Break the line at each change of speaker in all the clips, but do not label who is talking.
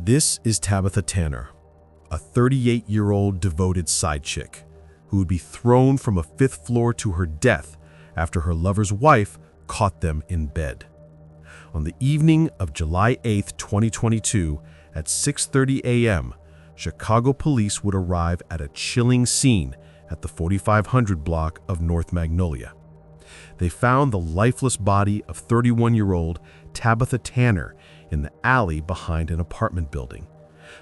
This is Tabitha Tanner, a 38-year-old devoted side chick who would be thrown from a fifth floor to her death after her lover's wife caught them in bed. On the evening of July 8, 2022, at 6:30 a.m., Chicago police would arrive at a chilling scene at the 4500 block of North Magnolia. They found the lifeless body of 31-year-old Tabitha Tanner in the alley behind an apartment building.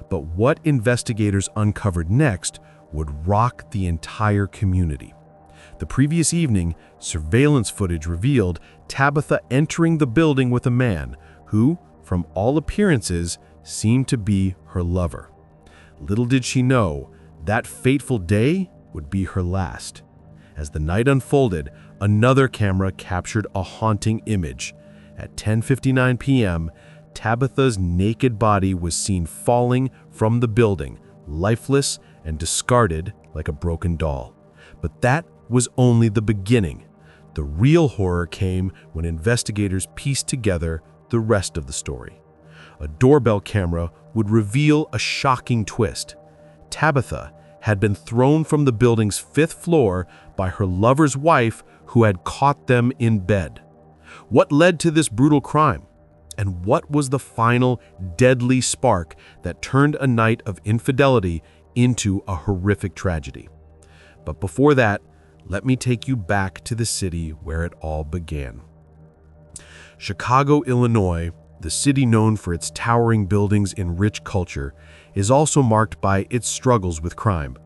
But what investigators uncovered next would rock the entire community. The previous evening, surveillance footage revealed Tabitha entering the building with a man who, from all appearances, seemed to be her lover. Little did she know, that fateful day would be her last. As the night unfolded, another camera captured a haunting image. At 10:59 p.m., Tabitha's naked body was seen falling from the building, lifeless and discarded like a broken doll. But that was only the beginning. The real horror came when investigators pieced together the rest of the story. A doorbell camera would reveal a shocking twist. Tabitha had been thrown from the building's fifth floor by her lover's wife who had caught them in bed. What led to this brutal crime? And what was the final deadly spark that turned a night of infidelity into a horrific tragedy? But before that, let me take you back to the city where it all began. Chicago, Illinois, the city known for its towering buildings and rich culture, is also marked by its struggles with crime.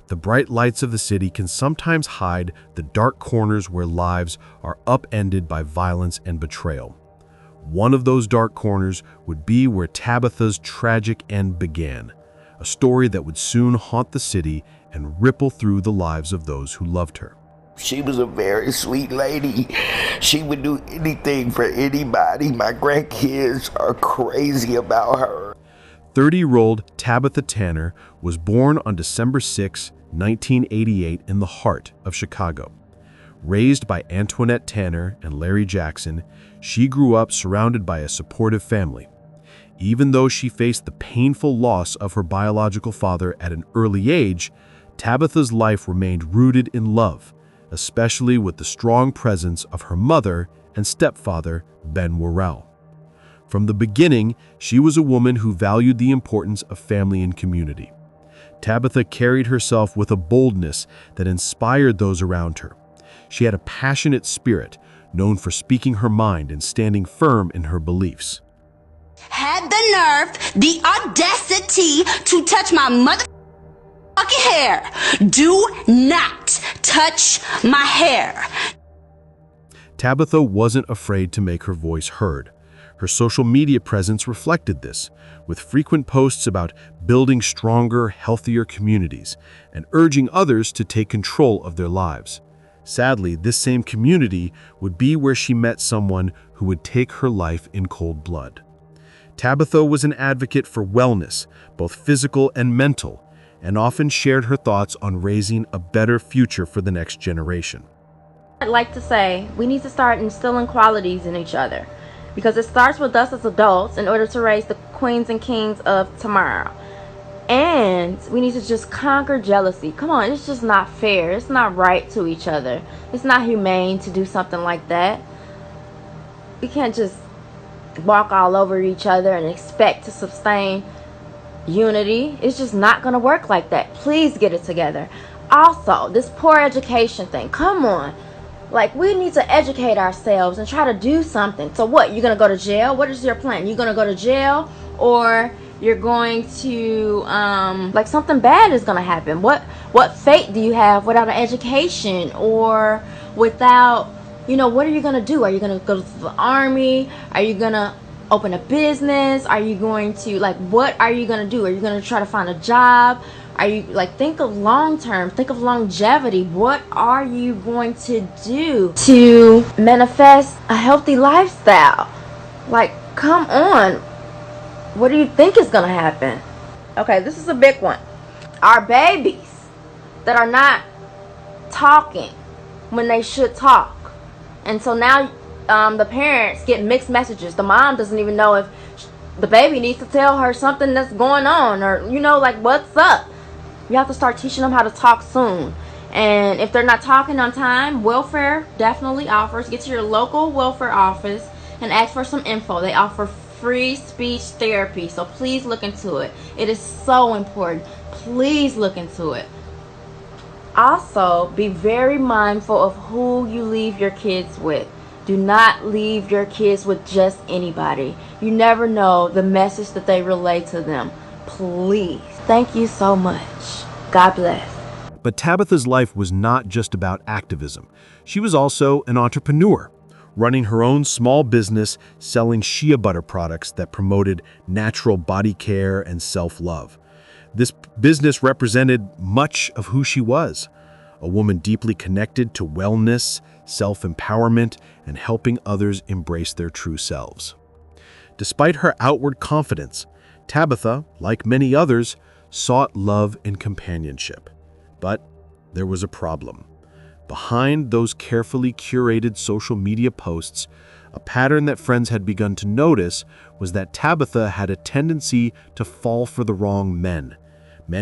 The bright lights of the city can sometimes hide the dark corners where lives are upended by violence and betrayal. One of those dark corners would be where Tabitha's tragic end began, a story that would soon haunt the city and ripple through the lives of those who loved her.
She was a very sweet lady. She would do anything for anybody. My grandkids are crazy about her.
30-year-old Tabitha Tanner was born on December 6, 1988 in the heart of Chicago. Raised by Antoinette Tanner and Larry Jackson, she grew up surrounded by a supportive family. Even though she faced the painful loss of her biological father at an early age, Tabitha's life remained rooted in love, especially with the strong presence of her mother and stepfather, Ben Worrell. From the beginning, she was a woman who valued the importance of family and community. Tabitha carried herself with a boldness that inspired those around her. She had a passionate spirit, known for speaking her mind and standing firm in her beliefs.
Had the nerve, the audacity to touch my motherfucking hair. Do not touch my hair.
Tabitha wasn't afraid to make her voice heard. Her social media presence reflected this, with frequent posts about building stronger, healthier communities and urging others to take control of their lives. Sadly, this same community would be where she met someone who would take her life in cold blood. Tabitha was an advocate for wellness, both physical and mental, and often shared her thoughts on raising a better future for the next generation.
I'd like to say we need to start instilling qualities in each other, because it starts with us as adults in order to raise the queens and kings of tomorrow. And we need to just conquer jealousy. Come on, it's just not fair. It's not right to each other. It's not humane to do something like that. We can't just walk all over each other and expect to sustain unity. It's just not going to work like that. Please get it together. Also, this poor education thing. Come on. Like, we need to educate ourselves and try to do something. So what? You're going to go to jail? What is your plan? You're going to go to jail, or you're going to like something bad is going to happen? What fate do you have without an education, or without, what are you going to do? Are you going to go to the army? Are you going to open a business? Are you going to, what are you going to do? Are you going to try to find a job? Are you, think of long term, think of longevity. What are you going to do to manifest a healthy lifestyle? Come on. What do you think is going to happen? Okay, this is a big one. Our babies that are not talking when they should talk. And so now the parents get mixed messages. The mom doesn't even know if the baby needs to tell her something that's going on, or like, what's up. You have to start teaching them how to talk soon. And if they're not talking on time, welfare definitely offers. Get to your local welfare office and ask for some info. They offer free speech therapy, so please look into it. It is so important. Please look into it. Also, be very mindful of who you leave your kids with. Do not leave your kids with just anybody. You never know the message that they relay to them. Please. Thank you so much. God bless.
But Tabitha's life was not just about activism. She was also an entrepreneur, running her own small business selling shea butter products that promoted natural body care and self-love. This business represented much of who she was, a woman deeply connected to wellness, self-empowerment, and helping others embrace their true selves. Despite her outward confidence, Tabitha, like many others, sought love and companionship. But there was a problem. Behind those carefully curated social media posts, a pattern that friends had begun to notice was that Tabitha had a tendency to fall for the wrong men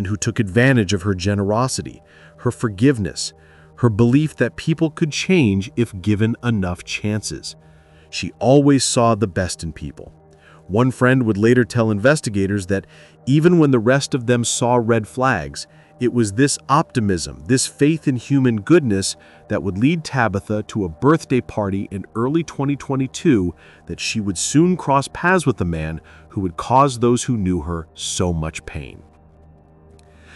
who took advantage of her generosity, her forgiveness, her belief that people could change if given enough chances. She always saw the best in people. One friend would later tell investigators that even when the rest of them saw red flags, it was this optimism, this faith in human goodness that would lead Tabitha to a birthday party in early 2022 that she would soon cross paths with a man who would cause those who knew her so much pain.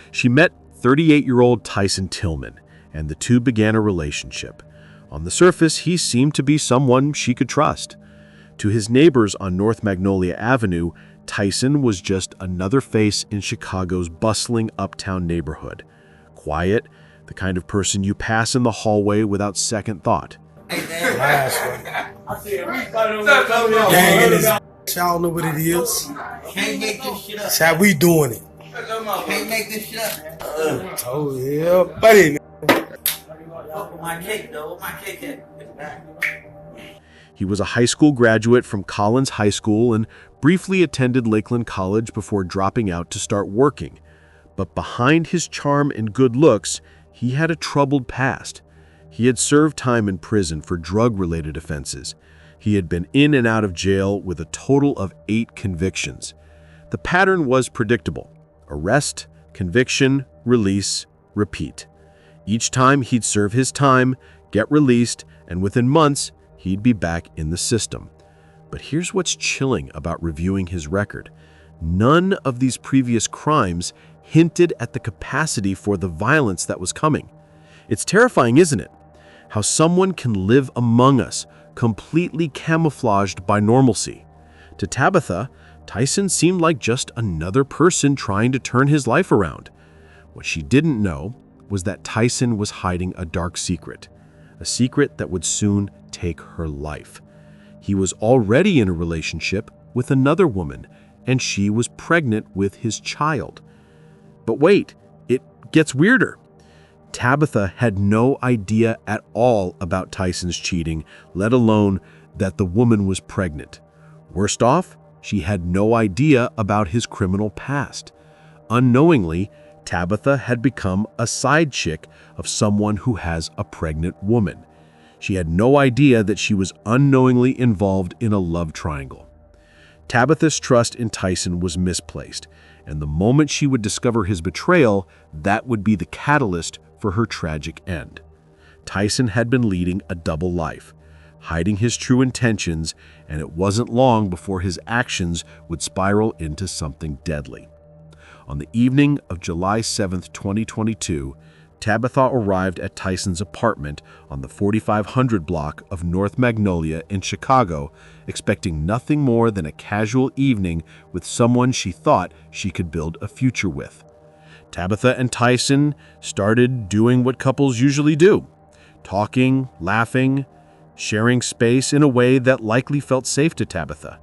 She met 38-year-old Tyson Tillman, and the two began a relationship. On the surface, he seemed to be someone she could trust. To his neighbors on North Magnolia Avenue, Tyson was just another face in Chicago's bustling uptown neighborhood. Quiet, the kind of person you pass in the hallway without second thought.
Y'all know what it is.
Can't make this shit up.
That's how we doing it.
Can't make this shit up.
Oh yeah, buddy.
My cake though. My cake at?
He was a high school graduate from Collins High School and briefly attended Lakeland College before dropping out to start working. But behind his charm and good looks, he had a troubled past. He had served time in prison for drug-related offenses. He had been in and out of jail with a total of 8 convictions. The pattern was predictable: arrest, conviction, release, repeat. Each time he'd serve his time, get released, and within months, he'd be back in the system. But here's what's chilling about reviewing his record. None of these previous crimes hinted at the capacity for the violence that was coming. It's terrifying, isn't it? How someone can live among us, completely camouflaged by normalcy. To Tabitha, Tyson seemed like just another person trying to turn his life around. What she didn't know was that Tyson was hiding a dark secret, a secret that would soon take her life. He was already in a relationship with another woman, and she was pregnant with his child. But wait, it gets weirder. Tabitha had no idea at all about Tyson's cheating, let alone that the woman was pregnant. Worst off, she had no idea about his criminal past. Unknowingly, Tabitha had become a side chick of someone who has a pregnant woman. She had no idea that she was unknowingly involved in a love triangle. Tabitha's trust in Tyson was misplaced, and the moment she would discover his betrayal, that would be the catalyst for her tragic end. Tyson had been leading a double life, hiding his true intentions, and it wasn't long before his actions would spiral into something deadly. On the evening of July 7, 2022, Tabitha arrived at Tyson's apartment on the 4500 block of North Magnolia in Chicago, expecting nothing more than a casual evening with someone she thought she could build a future with. Tabitha and Tyson started doing what couples usually do: talking, laughing, sharing space in a way that likely felt safe to Tabitha.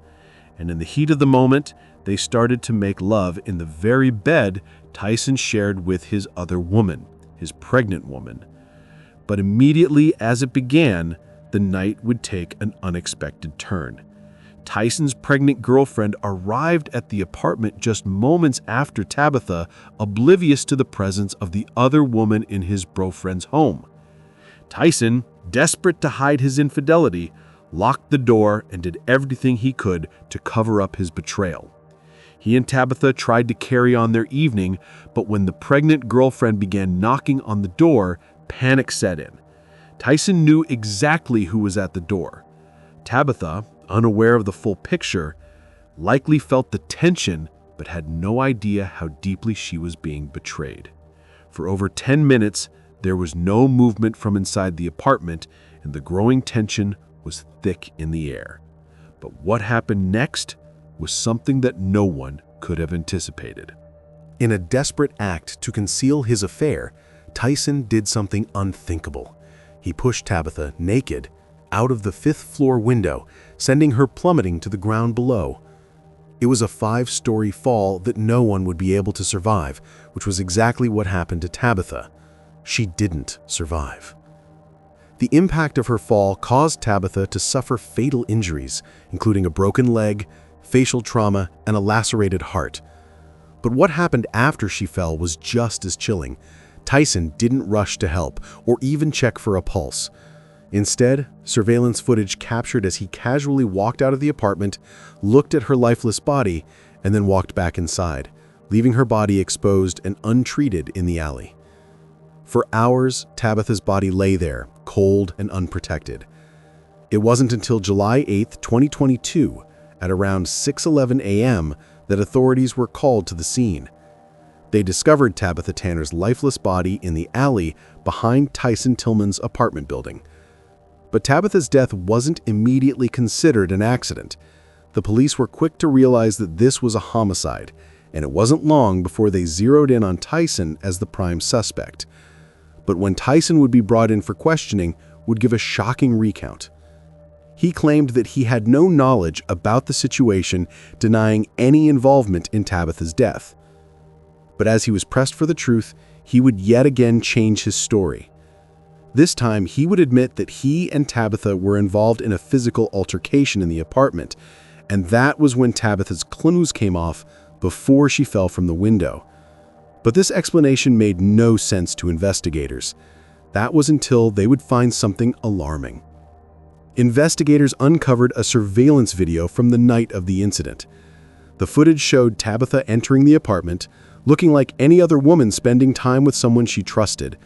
And in the heat of the moment, they started to make love in the very bed Tyson shared with his other woman, his pregnant woman. But immediately as it began, the night would take an unexpected turn. Tyson's pregnant girlfriend arrived at the apartment just moments after Tabitha, oblivious to the presence of the other woman in his bro-friend's home. Tyson, desperate to hide his infidelity, locked the door and did everything he could to cover up his betrayal. He and Tabitha tried to carry on their evening, but when the pregnant girlfriend began knocking on the door, panic set in. Tyson knew exactly who was at the door. Tabitha, unaware of the full picture, likely felt the tension but had no idea how deeply she was being betrayed. For over 10 minutes, there was no movement from inside the apartment, and the growing tension was thick in the air. But what happened next was something that no one could have anticipated.
In a desperate act to conceal his affair, Tyson did something unthinkable. He pushed Tabitha, naked, out of the 5th floor window, sending her plummeting to the ground below. It was a 5-story fall that no one would be able to survive, which was exactly what happened to Tabitha. She didn't survive. The impact of her fall caused Tabitha to suffer fatal injuries, including a broken leg, facial trauma, and a lacerated heart. But what happened after she fell was just as chilling. Tyson didn't rush to help or even check for a pulse. Instead, surveillance footage captured as he casually walked out of the apartment, looked at her lifeless body, and then walked back inside, leaving her body exposed and untreated in the alley. For hours, Tabitha's body lay there, cold and unprotected. It wasn't until July 8, 2022, at around 6:11 a.m., that authorities were called to the scene. They discovered Tabitha Tanner's lifeless body in the alley behind Tyson Tillman's apartment building. But Tabitha's death wasn't immediately considered an accident. The police were quick to realize that this was a homicide, and it wasn't long before they zeroed in on Tyson as the prime suspect. But when Tyson would be brought in for questioning, would give a shocking recount. He claimed that he had no knowledge about the situation, denying any involvement in Tabitha's death. But as he was pressed for the truth, he would yet again change his story. This time, he would admit that he and Tabitha were involved in a physical altercation in the apartment, and that was when Tabitha's clothes came off before she fell from the window. But this explanation made no sense to investigators. That was until they would find something alarming. Investigators uncovered a surveillance video from the night of the incident. The footage showed Tabitha entering the apartment, looking like any other woman spending time with someone she trusted.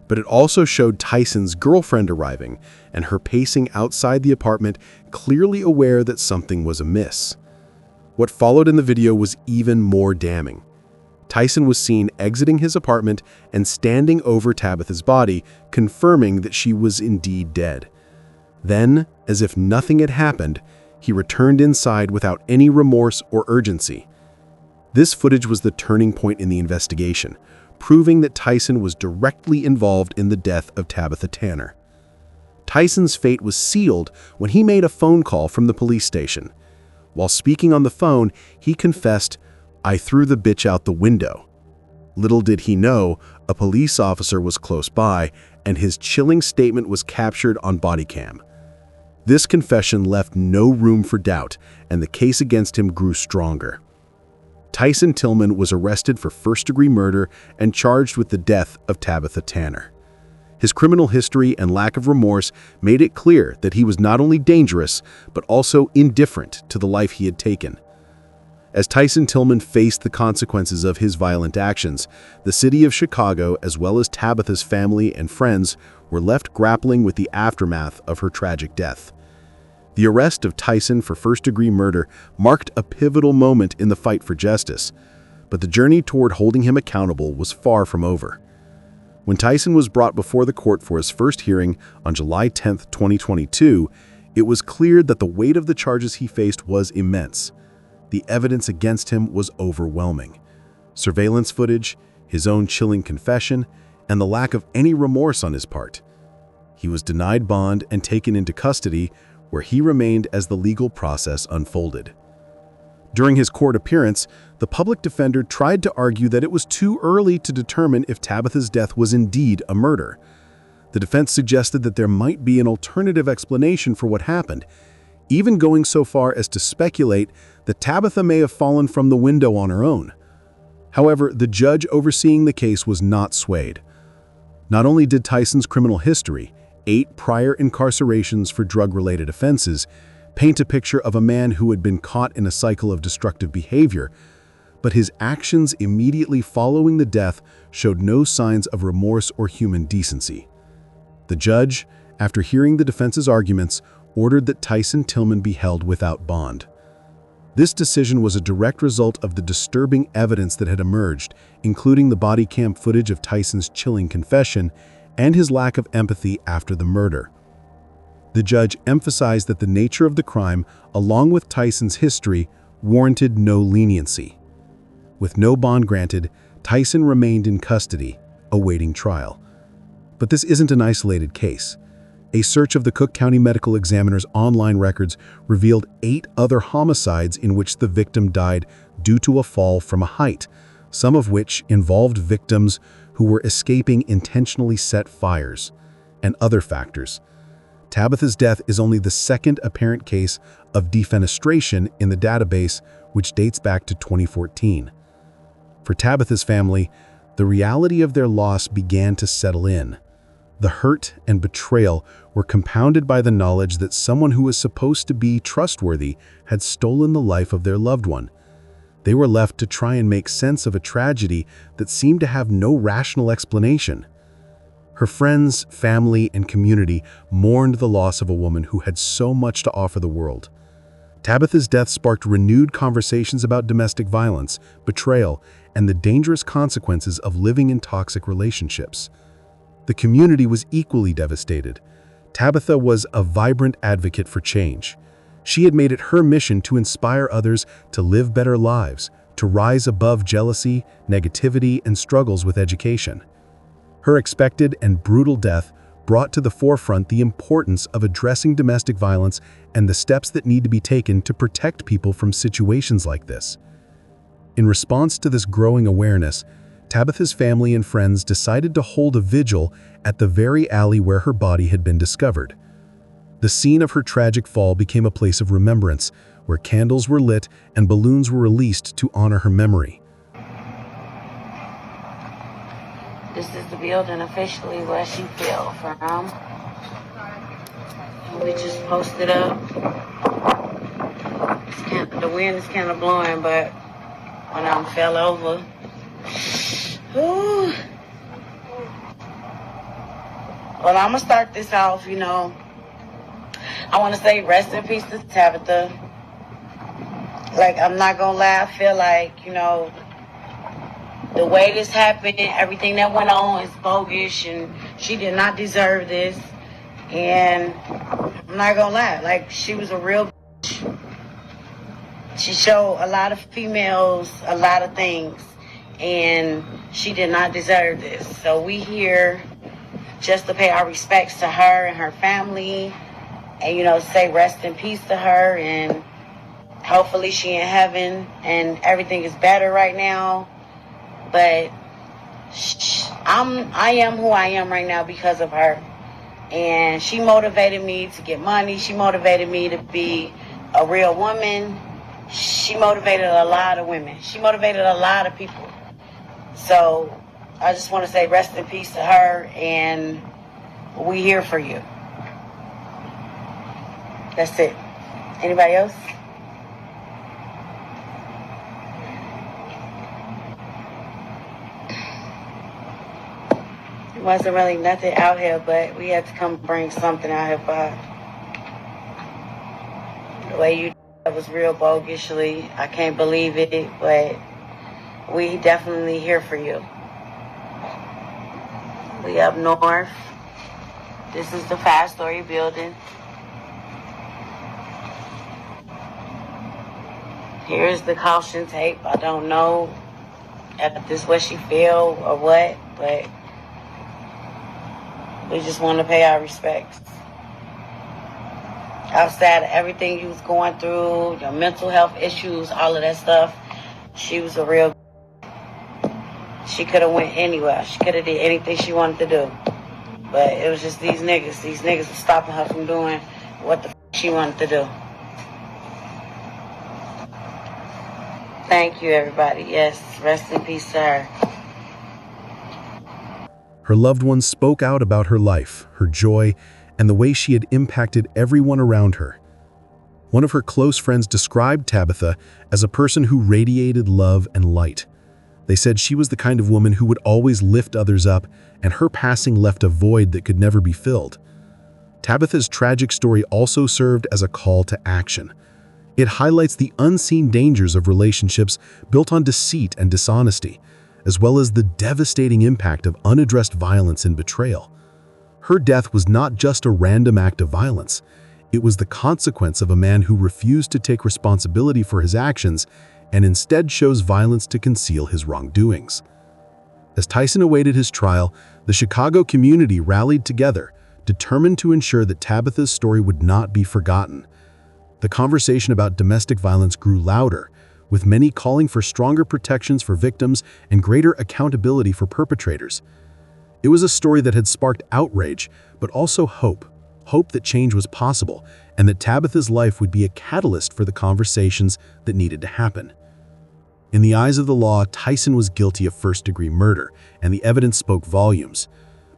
But it also showed Tyson's girlfriend arriving and her pacing outside the apartment, clearly aware that something was amiss. What followed in the video was even more damning. Tyson was seen exiting his apartment and standing over Tabitha's body, confirming that she was indeed dead. Then, as if nothing had happened, he returned inside without any remorse or urgency. This footage was the turning point in the investigation, proving that Tyson was directly involved in the death of Tabitha Tanner. Tyson's fate was sealed when he made a phone call from the police station. While speaking on the phone, he confessed, "I threw the bitch out the window." Little did he know, a police officer was close by, and his chilling statement was captured on body cam. This confession left no room for doubt, and the case against him grew stronger. Tyson Tillman was arrested for first-degree murder and charged with the death of Tabitha Tanner. His criminal history and lack of remorse made it clear that he was not only dangerous, but also indifferent to the life he had taken. As Tyson Tillman faced the consequences of his violent actions, the city of Chicago, as well as Tabitha's family and friends, were left grappling with the aftermath of her tragic death. The arrest of Tyson for first-degree murder marked a pivotal moment in the fight for justice, but the journey toward holding him accountable was far from over. When Tyson was brought before the court for his first hearing on July 10, 2022, it was clear that the weight of the charges he faced was immense. The evidence against him was overwhelming. Surveillance footage, his own chilling confession, and the lack of any remorse on his part. He was denied bond and taken into custody, where he remained as the legal process unfolded. During his court appearance, the public defender tried to argue that it was too early to determine if Tabitha's death was indeed a murder. The defense suggested that there might be an alternative explanation for what happened, even going so far as to speculate that Tabitha may have fallen from the window on her own. However, the judge overseeing the case was not swayed. Not only did Tyson's criminal history, 8 prior incarcerations for drug-related offenses, paint a picture of a man who had been caught in a cycle of destructive behavior, but his actions immediately following the death showed no signs of remorse or human decency. The judge, after hearing the defense's arguments, ordered that Tyson Tillman be held without bond. This decision was a direct result of the disturbing evidence that had emerged, including the body cam footage of Tyson's chilling confession and his lack of empathy after the murder. The judge emphasized that the nature of the crime, along with Tyson's history, warranted no leniency. With no bond granted, Tyson remained in custody, awaiting trial. But this isn't an isolated case. A search of the Cook County Medical Examiner's online records revealed 8 other homicides in which the victim died due to a fall from a height, some of which involved victims who were escaping intentionally set fires, and other factors. Tabitha's death is only the second apparent case of defenestration in the database, which dates back to 2014. For Tabitha's family, the reality of their loss began to settle in. The hurt and betrayal were compounded by the knowledge that someone who was supposed to be trustworthy had stolen the life of their loved one. They were left to try and make sense of a tragedy that seemed to have no rational explanation. Her friends, family, and community mourned the loss of a woman who had so much to offer the world. Tabitha's death sparked renewed conversations about domestic violence, betrayal, and the dangerous consequences of living in toxic relationships. The community was equally devastated. Tabitha was a vibrant advocate for change. She had made it her mission to inspire others to live better lives, to rise above jealousy, negativity, and struggles with education. Her expected and brutal death brought to the forefront the importance of addressing domestic violence and the steps that need to be taken to protect people from situations like this. In response to this growing awareness, Tabitha's family and friends decided to hold a vigil at the very alley where her body had been discovered. The scene of her tragic fall became a place of remembrance, where candles were lit and balloons were released to honor her memory.
This is the building officially where she fell from. We just posted up. The wind is kind of blowing, but when I fell over, ooh. Well, I'm gonna start this off, I want to say rest in peace to Tabitha. Like, I'm not gonna lie, I feel like, the way this happened, everything that went on is bogus, and she did not deserve this. And I'm not gonna lie, like, she was a real bitch. She showed a lot of females a lot of things, and she did not deserve this. So we here just to pay our respects to her and her family, and say rest in peace to her, and hopefully she in heaven and everything is better right now. But I am who I am right now because of her, and she motivated me to get money. She motivated me to be a real woman. She motivated a lot of women. She motivated a lot of people. So I just want to say rest in peace to her, and we here for you. That's it. Anybody else? It wasn't really nothing out here, but we had to come bring something out here for her. The way you did it was real bogusly. I can't believe it, but we definitely here for you. We up north. This is the 5-story building. Here's the caution tape. I don't know if this is what she feel or what, but we just want to pay our respects. Outside of everything you was going through, your mental health issues, all of that stuff, she was a real. She could have went anywhere. She could have did anything she wanted to do. But it was just these niggas. These niggas were stopping her from doing what the she wanted to do. Thank you, everybody. Yes, rest in peace to her.
Her loved ones spoke out about her life, her joy, and the way she had impacted everyone around her. One of her close friends described Tabitha as a person who radiated love and light. They said she was the kind of woman who would always lift others up, and her passing left a void that could never be filled. Tabitha's tragic story also served as a call to action. It highlights the unseen dangers of relationships built on deceit and dishonesty, as well as the devastating impact of unaddressed violence and betrayal. Her death was not just a random act of violence. It was the consequence of a man who refused to take responsibility for his actions and instead chose violence to conceal his wrongdoings. As Tyson awaited his trial, the Chicago community rallied together, determined to ensure that Tabitha's story would not be forgotten. The conversation about domestic violence grew louder, with many calling for stronger protections for victims and greater accountability for perpetrators. It was a story that had sparked outrage, but also hope that change was possible and that Tabitha's life would be a catalyst for the conversations that needed to happen. In the eyes of the law, Tyson was guilty of first-degree murder, and the evidence spoke volumes.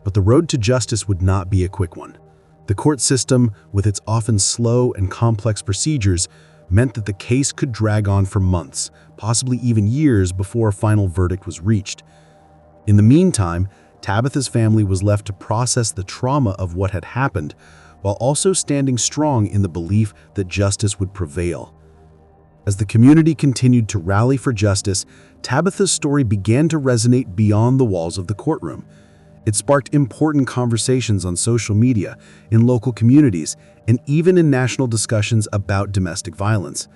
But the road to justice would not be a quick one. The court system, with its often slow and complex procedures, meant that the case could drag on for months, possibly even years, before a final verdict was reached. In the meantime, Tabitha's family was left to process the trauma of what had happened, while also standing strong in the belief that justice would prevail. As the community continued to rally for justice, Tabitha's story began to resonate beyond the walls of the courtroom. It sparked important conversations on social media, in local communities, and even in national discussions about domestic violence.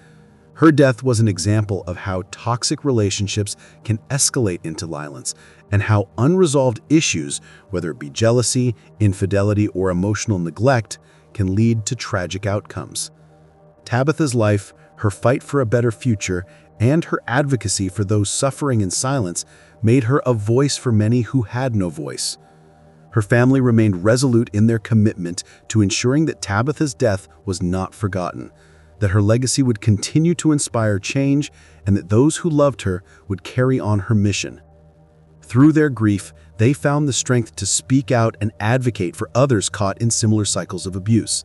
Her death was an example of how toxic relationships can escalate into violence, and how unresolved issues, whether it be jealousy, infidelity, or emotional neglect, can lead to tragic outcomes. Tabitha's life, her fight for a better future, and her advocacy for those suffering in silence made her a voice for many who had no voice. Her family remained resolute in their commitment to ensuring that Tabitha's death was not forgotten, that her legacy would continue to inspire change, and that those who loved her would carry on her mission. Through their grief, they found the strength to speak out and advocate for others caught in similar cycles of abuse.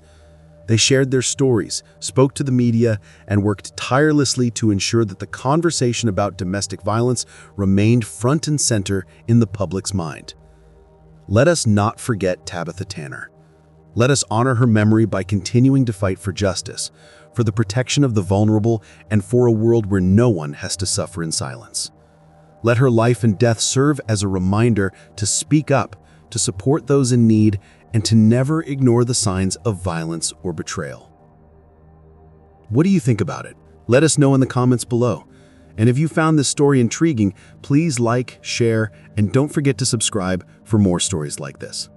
They shared their stories, spoke to the media, and worked tirelessly to ensure that the conversation about domestic violence remained front and center in the public's mind. Let us not forget Tabitha Tanner. Let us honor her memory by continuing to fight for justice, for the protection of the vulnerable, and for a world where no one has to suffer in silence. Let her life and death serve as a reminder to speak up, to support those in need, and to never ignore the signs of violence or betrayal. What do you think about it? Let us know in the comments below. And if you found this story intriguing, please like, share, and don't forget to subscribe for more stories like this.